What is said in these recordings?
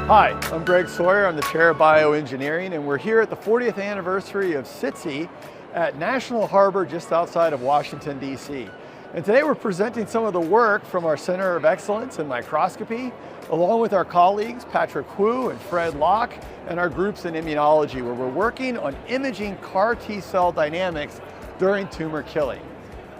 Hi, I'm Greg Sawyer. I'm the Chair of Bioengineering, and we're here at the 40th anniversary of SITC at National Harbor just outside of Washington, D.C. And today we're presenting some of the work from our Center of Excellence in Microscopy, along with our colleagues Patrick Wu and Fred Locke, and our groups in immunology, where we're working on imaging CAR T-cell dynamics during tumor killing.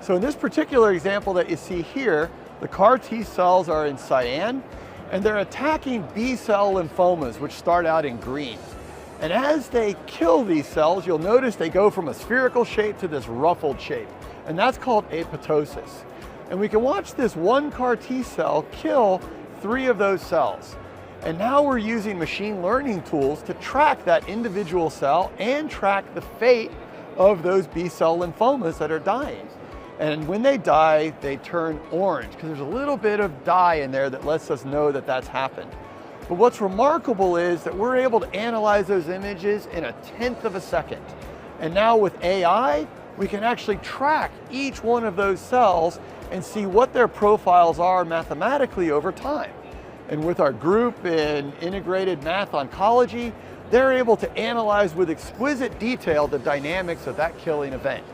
So in this particular example that you see here, the CAR T-cells are in cyan, and they're attacking B-cell lymphomas, which start out in green. And as they kill these cells, you'll notice they go from a spherical shape to this ruffled shape, and that's called apoptosis. And we can watch this one CAR T-cell kill 3 of those cells. And now we're using machine learning tools to track that individual cell and track the fate of those B-cell lymphomas that are dying. And when they die, they turn orange because there's a little bit of dye in there that lets us know that that's happened. But what's remarkable is that we're able to analyze those images in 1/10 of a second. And now with AI, we can actually track each one of those cells and see what their profiles are mathematically over time. And with our group in integrated math oncology, they're able to analyze with exquisite detail the dynamics of that killing event.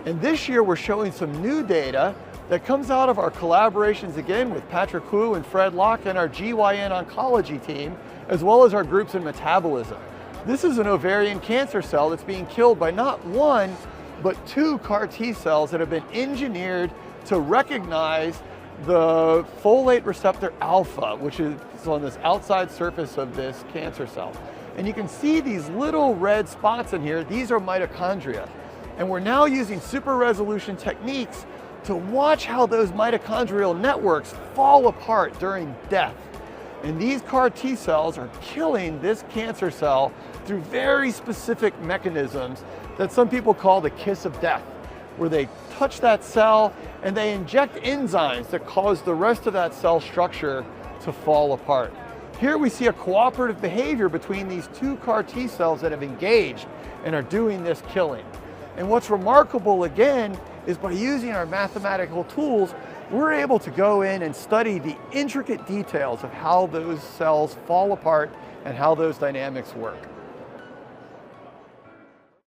And this year we're showing some new data that comes out of our collaborations again with Patrick Wu and Fred Locke and our GYN oncology team, as well as our groups in metabolism. This is an ovarian cancer cell that's being killed by not 1, but 2 CAR T cells that have been engineered to recognize the folate receptor alpha, which is on this outside surface of this cancer cell. And you can see these little red spots in here. These are mitochondria. And we're now using super resolution techniques to watch how those mitochondrial networks fall apart during death. And these CAR T cells are killing this cancer cell through very specific mechanisms that some people call the kiss of death, where they touch that cell and they inject enzymes that cause the rest of that cell structure to fall apart. Here we see a cooperative behavior between these 2 CAR T cells that have engaged and are doing this killing. And what's remarkable again is by using our mathematical tools, we're able to go in and study the intricate details of how those cells fall apart and how those dynamics work.